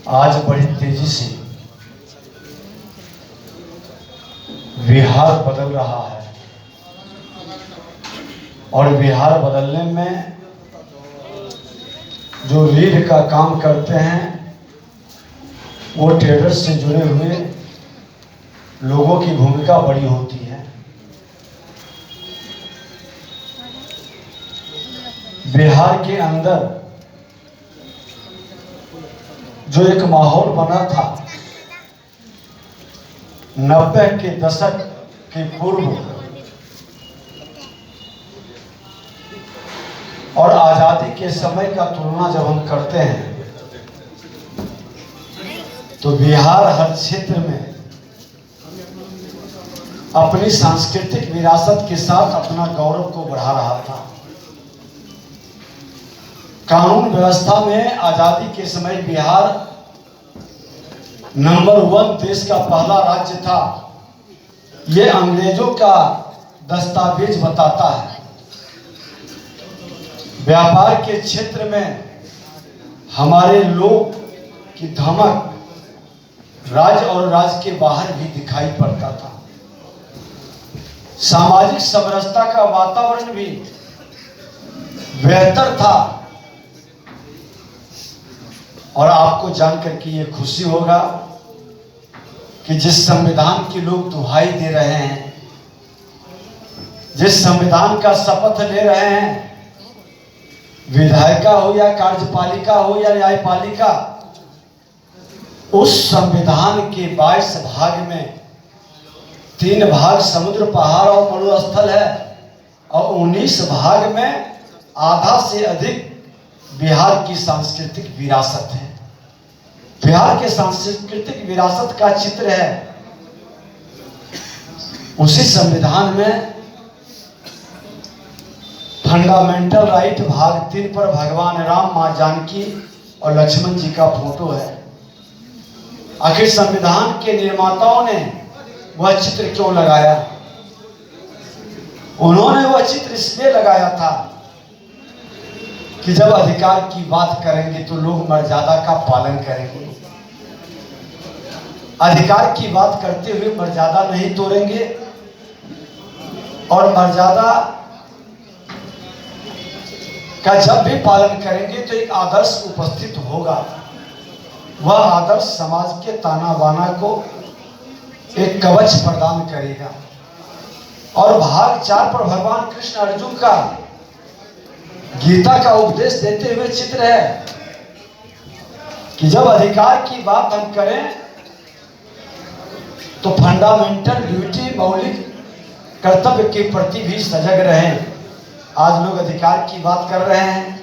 आज बड़ी तेजी से बिहार बदल रहा है और बिहार बदलने में जो लीड का काम करते हैं वो ट्रेडर्स से जुड़े हुए लोगों की भूमिका बड़ी होती है। बिहार के अंदर जो एक माहौल बना था 90 के दशक के पूर्व और आज़ादी के समय का तुलना जब हम करते हैं तो बिहार हर क्षेत्र में अपनी सांस्कृतिक विरासत के साथ अपना गौरव को बढ़ा रहा था। कानून व्यवस्था में आजादी के समय बिहार नंबर 1 देश का पहला राज्य था। यह अंग्रेजों का दस्तावेज बताता है। व्यापार के क्षेत्र में हमारे लोग की धमक राज्य और राज्य के बाहर भी दिखाई पड़ता था। सामाजिक समरसता का वातावरण भी बेहतर था। और आपको जानकर के ये खुशी होगा कि जिस संविधान की लोग दुहाई दे रहे हैं, जिस संविधान का शपथ ले रहे हैं, विधायिका हो या कार्यपालिका हो या न्यायपालिका, उस संविधान के 22 भाग में 3 भाग समुद्र, पहाड़ और मरुस्थल है और 19 भाग में आधा से अधिक बिहार की सांस्कृतिक विरासत है। बिहार के सांस्कृतिक विरासत का चित्र है। उसी संविधान में फंडामेंटल राइट भाग 3 पर भगवान राम, मां जानकी और लक्ष्मण जी का फोटो है। आखिर संविधान के निर्माताओं ने वह चित्र क्यों लगाया? उन्होंने वह चित्र इसलिए लगाया था कि जब अधिकार की बात करेंगे तो लोग मर्यादा का पालन करेंगे। अधिकार की बात करते हुए मर्यादा नहीं तोड़ेंगे और मर्यादा का जब भी पालन करेंगे तो एक आदर्श उपस्थित होगा। वह आदर्श समाज के ताना बाना को एक कवच प्रदान करेगा। और भाग 4 पर भगवान कृष्ण अर्जुन का गीता का उपदेश देते हुए चित्र है कि जब अधिकार की बात हम करें तो फंडामेंटल ड्यूटी, मौलिक कर्तव्य के प्रति भी सजग रहें। आज लोग अधिकार की बात कर रहे हैं,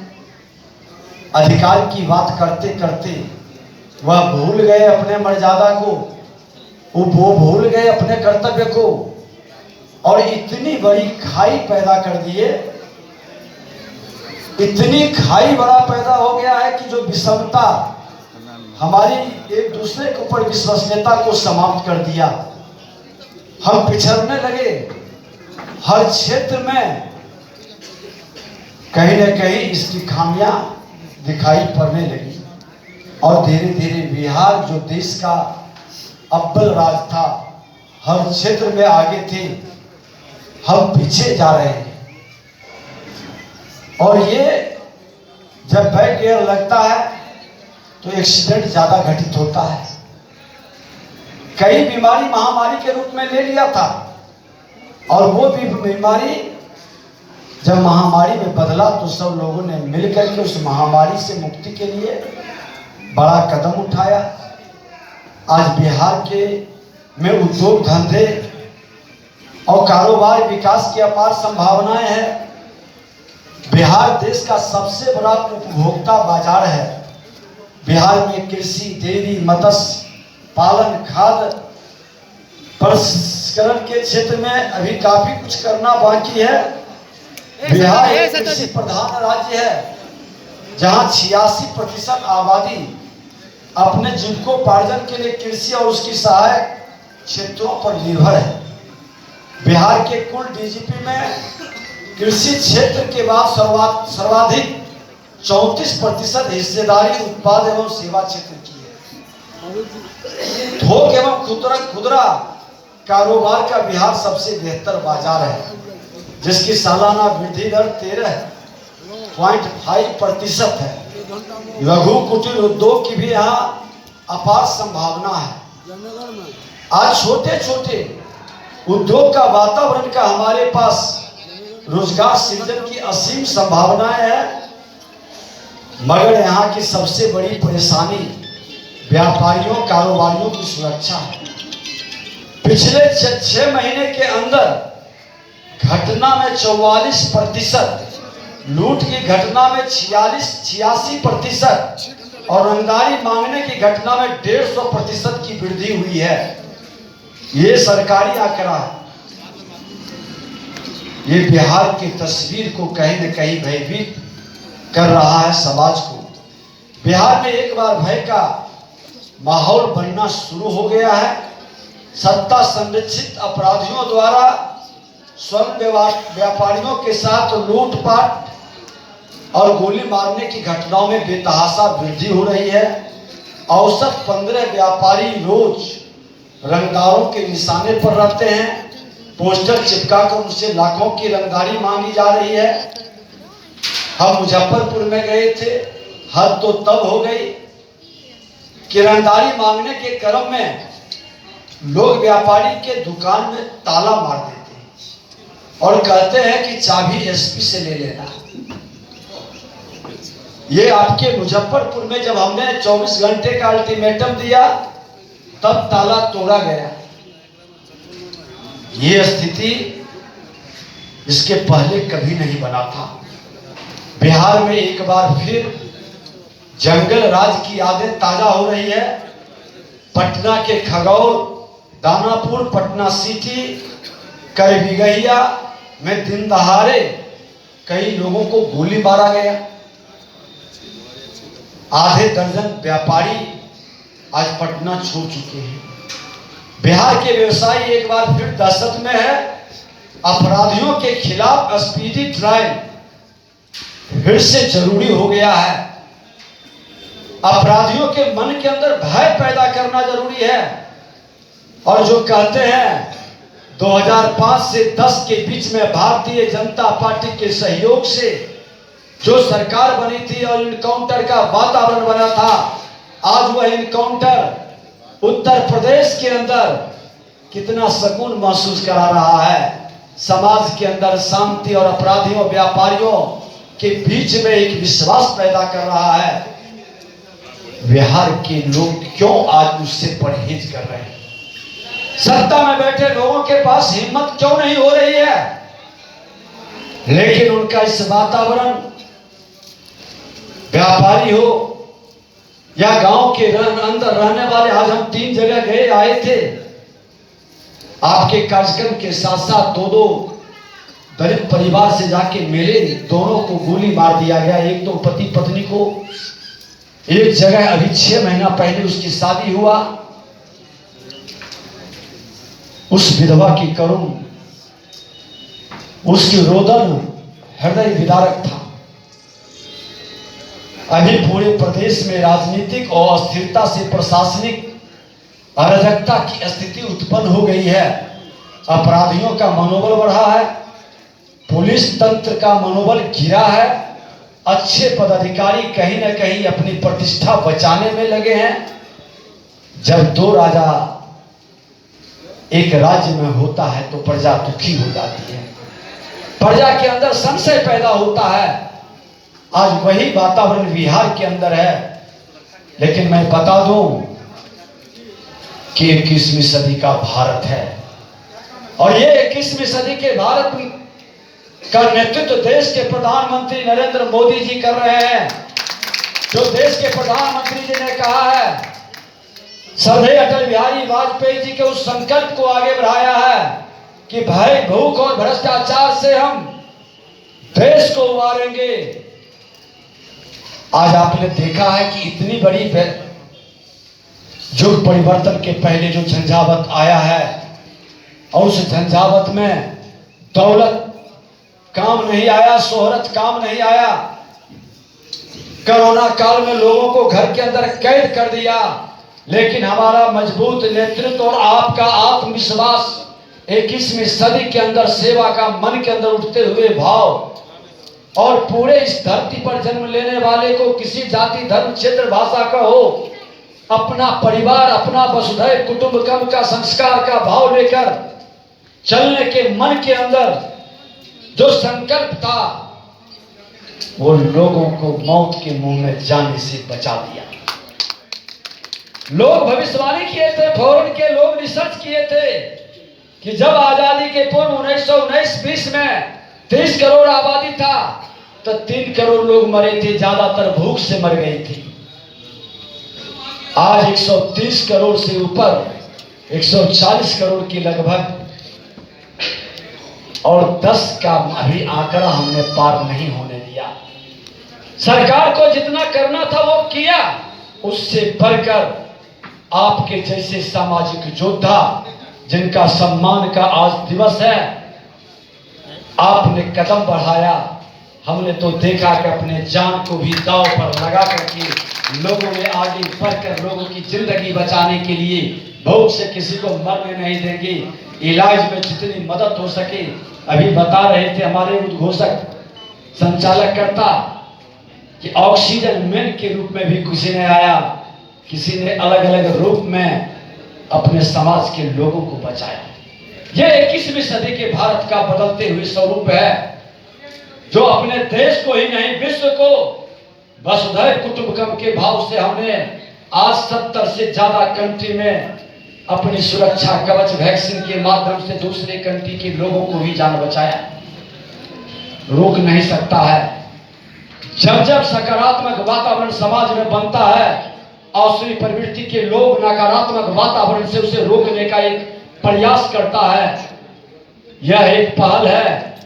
अधिकार की बात करते करते वह भूल गए अपने मर्यादा को, वो भूल गए अपने कर्तव्य को और इतनी बड़ी खाई पैदा कर दिए, इतनी खाई बड़ा पैदा हो गया है कि जो विषमता हमारी एक दूसरे के ऊपर विश्वसनीयता को समाप्त कर दिया। हम पिछड़ने लगे। हर क्षेत्र में कहीं न कहीं इसकी खामियां दिखाई पड़ने लगी और धीरे धीरे बिहार जो देश का अव्वल राज्य था, हर क्षेत्र में आगे थे, हम पीछे जा रहे हैं। और ये जब बैक गियर लगता है तो एक्सीडेंट ज्यादा घटित होता है। कई बीमारी महामारी के रूप में ले लिया था और वो भी बीमारी जब महामारी में बदला तो सब लोगों ने मिलकर के उस महामारी से मुक्ति के लिए बड़ा कदम उठाया। आज बिहार के में उद्योग धंधे और कारोबार विकास की अपार संभावनाएं हैं। बिहार देश का सबसे बड़ा उपभोक्ता बाजार है। बिहार में कृषि, डेयरी, मत्स्य पालन, खाद्य प्रसंस्करण के क्षेत्र में अभी काफी कुछ करना बाकी है। बिहार एक कृषि प्रधान राज्य है जहां 86% आबादी अपने जीविकोपार्जन के लिए कृषि और उसकी सहायक क्षेत्रों पर निर्भर है। बिहार के कुल डीजीपी में कृषि क्षेत्र के बाद सर्वाधिक 34% हिस्सेदारी उत्पाद एवं सेवा क्षेत्र की है। थोक एवं खुदरा कारोबार का बिहार सबसे बेहतर बाजार है, जिसकी सालाना वृद्धि दर 13.5% है। लघु कुटीर उद्योग की भी यहाँ अपार संभावना है। आज छोटे छोटे उद्योग का वातावरण का हमारे पास रोजगार सृजन की असीम संभावनाएं हैं, मगर यहाँ की सबसे बड़ी परेशानी व्यापारियों कारोबारियों की सुरक्षा है। पिछले 6 महीने के अंदर घटना में 44%, लूट की घटना में 86% और रंगदारी मांगने की घटना में 150% की वृद्धि हुई है। ये सरकारी आंकड़ा है। ये बिहार की तस्वीर को कहीं न कहीं भयभीत कर रहा है समाज को। बिहार में एक बार भय का माहौल बनना शुरू हो गया है। सत्ता संरक्षित अपराधियों द्वारा स्वर्ण व्यापारियों के साथ लूटपाट और गोली मारने की घटनाओं में बेतहाशा वृद्धि हो रही है। औसत 15 व्यापारी रोज रंगदारों के निशाने पर रहते हैं। पोस्टर चिपकाकर उनसे लाखों की रंगदारी मांगी जा रही है। हम मुजफ्फरपुर में गए थे, हद तो तब हो गई कि रंगदारी मांगने के क्रम में लोग व्यापारी के दुकान में ताला मार देते हैं और कहते हैं कि चाबी एसपी से ले लेना। ये आपके मुजफ्फरपुर में जब हमने 24 घंटे का अल्टीमेटम दिया तब ताला तोड़ा गया। ये स्थिति इसके पहले कभी नहीं बना था। बिहार में एक बार फिर जंगल राज की यादें ताजा हो रही है। पटना के खगौल, दानापुर, पटना सिटी, करबिगहिया में दिन दहाड़े कई लोगों को गोली मारा गया। आधे दर्जन व्यापारी आज पटना छोड़ चुके हैं। बिहार के व्यवसायी एक बार फिर दहशत में है। अपराधियों के खिलाफ स्पीडी ट्रायल फिर से जरूरी हो गया है। अपराधियों के मन के अंदर भय पैदा करना जरूरी है। और जो कहते हैं 2005 से 10 के बीच में भारतीय जनता पार्टी के सहयोग से जो सरकार बनी थी और इनकाउंटर का वातावरण बना था, आज वह इनकाउंटर उत्तर प्रदेश के अंदर कितना सुकून महसूस करा रहा है। समाज के अंदर शांति और अपराधियों व्यापारियों के बीच में एक विश्वास पैदा कर रहा है। बिहार के लोग क्यों आज उससे परहेज कर रहे हैं? सत्ता में बैठे लोगों के पास हिम्मत क्यों नहीं हो रही है? लेकिन उनका इस वातावरण, व्यापारी हो या गांव के अंदर रहने वाले, आज हम 3 जगह गए आए थे। आपके कार्यक्रम के साथ साथ 2 दलित परिवार से जाके मिले, दोनों को गोली मार दिया गया। एक तो पति पत्नी को, एक जगह अभी 6 महीना पहले उसकी शादी हुआ। उस विधवा की करुण, उसकी रोदन हृदय विदारक था। अभी पूरे प्रदेश में राजनीतिक और अस्थिरता से प्रशासनिक अराजकता की स्थिति उत्पन्न हो गई है। अपराधियों का मनोबल बढ़ा है, पुलिस तंत्र का मनोबल गिरा है। अच्छे पदाधिकारी कहीं न कहीं अपनी प्रतिष्ठा बचाने में लगे हैं। जब 2 राजा एक राज्य में होता है तो प्रजा दुखी हो जाती है, प्रजा के अंदर संशय पैदा होता है। आज वही वातावरण बिहार के अंदर है। लेकिन मैं बता दूं कि 21वीं सदी का भारत है और ये 21वीं सदी के भारत का नेतृत्व देश के प्रधानमंत्री नरेंद्र मोदी जी कर रहे हैं। जो देश के प्रधानमंत्री जी ने कहा है, श्रद्धेय अटल बिहारी वाजपेयी जी के उस संकल्प को आगे बढ़ाया है कि भय, भूख और भ्रष्टाचार से हम देश को उबारेंगे। आज आपने देखा है कि इतनी बड़ी युग परिवर्तन के पहले जो झंझावत आया है और उस झंझावत में दौलत काम नहीं आया, शोहरत काम नहीं आया। कोरोना काल में लोगों को घर के अंदर कैद कर दिया। लेकिन हमारा मजबूत नेतृत्व और आपका आत्मविश्वास 21वीं सदी के अंदर सेवा का मन के अंदर उठते हुए भाव और पूरे इस धरती पर जन्म लेने वाले को किसी जाति धर्म क्षेत्र भाषा का हो, अपना परिवार अपना वसुधैव कुटुंबकम का संस्कार का भाव लेकर चलने के मन के अंदर जो संकल्प था वो लोगों को मौत के मुंह में जाने से बचा दिया। लोग भविष्यवाणी किए थे, फौरन के लोग रिसर्च किए थे कि जब आजादी के पूर्व 1919-20 में 30 करोड़ आबादी था तो 3 करोड़ लोग मरे थे, ज्यादातर भूख से मर गई थी। आज 130 करोड़ से ऊपर 140 करोड़ की लगभग, और 10 का अभी आंकड़ा हमने पार नहीं होने दिया। सरकार को जितना करना था वो किया, उससे बढ़कर आपके जैसे सामाजिक योद्धा जिनका सम्मान का आज दिवस है, आपने कदम बढ़ाया। हमने तो देखा कि अपने जान को भी दांव पर लगा करके लोगों में आगे बढ़कर लोगों की जिंदगी बचाने के लिए भूख से किसी को मरने नहीं देंगे, इलाज में जितनी मदद हो सके। अभी बता रहे थे हमारे उद्घोषक संचालक करता कि ऑक्सीजन मैन के रूप में भी किसी ने आया, किसी ने अलग अलग रूप में अपने समाज के लोगों को बचाया। यह 21वीं सदी के भारत का बदलते हुए स्वरूप है, जो अपने देश को ही नहीं विश्व को वसुधैव कुटुंबकम के भाव से हमने आज 70 से ज्यादा कंट्री में अपनी सुरक्षा कवच वैक्सीन के माध्यम से दूसरे कंट्री के लोगों को भी जान बचाया। रोक नहीं सकता है। जब जब सकारात्मक वातावरण समाज में बनता है, अवसरी प्रवृत्ति के लोग नकारात्मक वातावरण से उसे रोकने का एक प्रयास करता है। यह एक पहल है,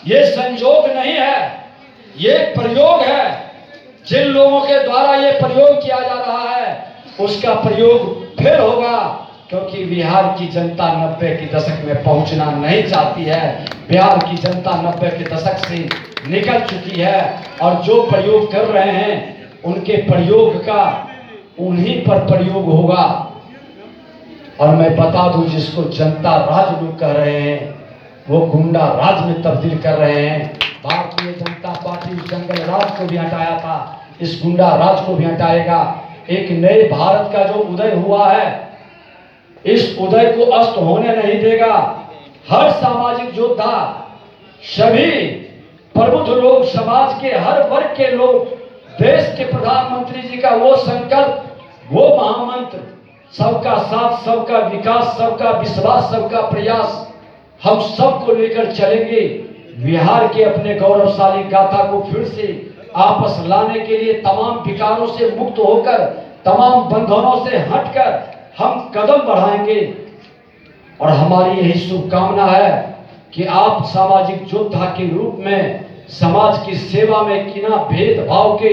यह संयोग नहीं है, यह प्रयोग है। जिन लोगों के द्वारा यह प्रयोग किया जा रहा है उसका प्रयोग फिर होगा, क्योंकि बिहार की जनता 90 के दशक में पहुंचना नहीं चाहती है। बिहार की जनता 90 के दशक से निकल चुकी है और जो प्रयोग कर रहे हैं उनके प्रयोग का उन्हीं पर प्रयोग होगा। और मैं बता दूं, जिसको जनता राज लोग कह रहे हैं वो गुंडा राज में तब्दील कर रहे हैं। भारतीय जनता पार्टी उस जंगल राज को भी हटाया था, इस गुंडा राज को भी हटाएगा। एक नए भारत का जो उदय हुआ है, इस उदय को अस्त होने नहीं देगा। हर सामाजिक योद्धा, सभी प्रबुद्ध लोग, समाज के हर वर्ग के लोग, देश के प्रधानमंत्री जी का वो संकल्प, वो महामंत्र, सबका साथ सबका विकास सबका विश्वास सबका प्रयास, हम सबको लेकर चलेंगे। बिहार के अपने गौरवशाली गाथा को फिर से आपस लाने के लिए तमाम विकारों से मुक्त होकर, तमाम बंधनों से हटकर हम कदम बढ़ाएंगे। और हमारी यही शुभकामना है कि आप सामाजिक योद्धा के रूप में समाज की सेवा में बिना भेदभाव के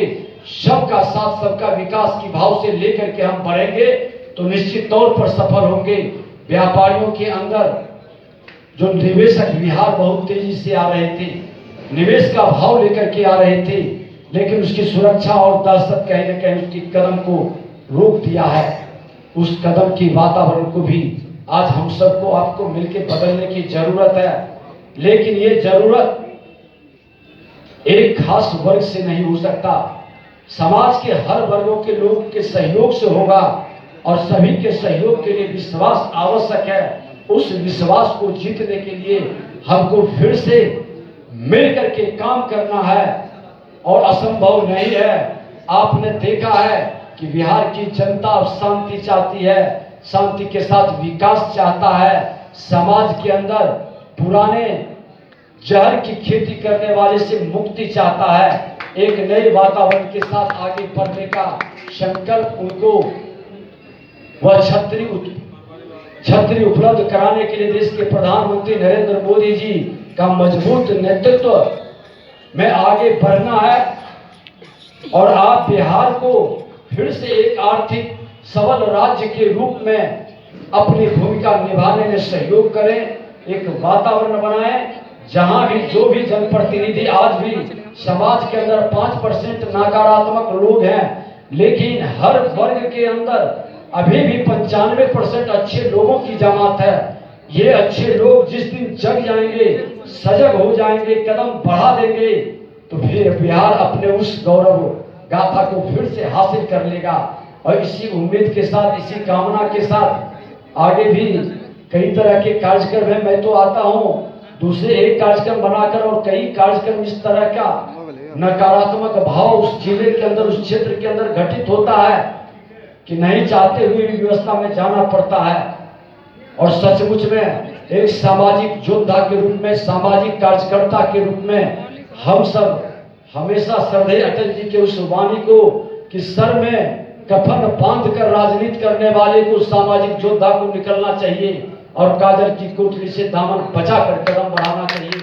सबका साथ सबका विकास की भाव से लेकर के हम बढ़ेंगे तो निश्चित तौर पर सफल होंगे। व्यापारियों के अंदर जो निवेशक बिहार बहुत तेजी से आ रहे थे, निवेश का भाव लेकर के आ रहे थे, लेकिन उसकी सुरक्षा और दहशत कहीं न कहीं उसकी कदम को रोक दिया है। उस कदम की वातावरण को भी आज हम सबको आपको मिलकर बदलने की जरूरत है। लेकिन ये जरूरत एक खास वर्ग से नहीं हो सकता, समाज के हर वर्गों के लोगों के सहयोग से होगा। और सभी के सहयोग के लिए विश्वास आवश्यक है। उस विश्वास को जीतने के लिए हमको फिर से मिलकर के काम करना है और असंभव नहीं है। आपने देखा है कि बिहार की जनता शांति चाहती है, शांति के साथ विकास चाहता है। समाज के अंदर पुराने जहर की खेती करने वाले से मुक्ति चाहता है। एक नए वातावरण के साथ आगे बढ़ने का संकल्प उनको वह छतरी उपलब्ध कराने के लिए देश के प्रधानमंत्री नरेंद्र मोदी जी का मजबूत नेतृत्व में आगे बढ़ना है। और आप बिहार को फिर से एक आर्थिक सबल राज्य के रूप में अपनी भूमिका निभाने में सहयोग करें, एक वातावरण बनाएं जहां भी जो भी जनप्रतिनिधि, आज भी समाज के अंदर 5% नकारात्मक लोग हैं, लेकिन हर वर्ग के अंदर अभी भी 95% अच्छे लोगों की जमात है। ये अच्छे लोग जिस दिन जग जाएंगे, सजग हो जाएंगे, कदम बढ़ा देंगे, तो फिर बिहार अपने उस गौरव गाथा को फिर से हासिल कर लेगा। और इसी उम्मीद के साथ, इसी कामना के साथ आगे भी कई तरह के कार्यक्रम है। मैं तो आता हूँ दूसरे एक कार्यक्रम बनाकर, और कई कार्यक्रम इस तरह का नकारात्मक भाव उस जिले के अंदर, उस क्षेत्र के अंदर घटित होता है कि नहीं चाहते हुए भी व्यवस्था में जाना पड़ता है। और सचमुच में एक सामाजिक योद्धा के रूप में, सामाजिक कार्यकर्ता के रूप में हम सब हमेशा श्रद्धेय अटल जी के उस वाणी को कि सर में कफन बांध कर राजनीति करने वाले को, सामाजिक योद्धा को निकलना चाहिए और काजल की कोठरी से दामन बचा कर कदम बढ़ाना चाहिए।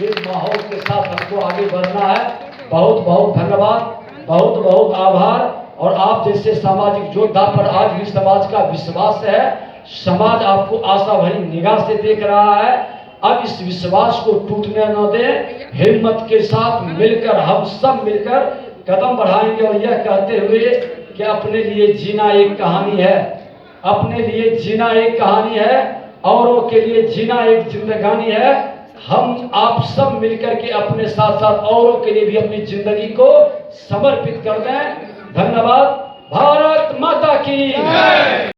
ये माहौल के साथ हमको आगे बढ़ना है। बहुत बहुत धन्यवाद, बहुत बहुत आभार। और आप जैसे सामाजिक योद्धा पर आज भी समाज का विश्वास है। समाज आपको आशा भरी निगाह से देख रहा है। अब इस विश्वास को टूटने न दें। हिम्मत के साथ मिलकर, हम सब मिलकर कदम बढ़ाएंगे। और यह कहते हुए कि अपने लिए जीना एक कहानी है, अपने लिए जीना एक कहानी है, औरों के लिए जीना एक जिंदगानी है। हम आप सब मिलकर के अपने साथ साथ औरों के लिए भी अपनी जिंदगी को समर्पित कर दें। धन्यवाद। भारत माता की जय।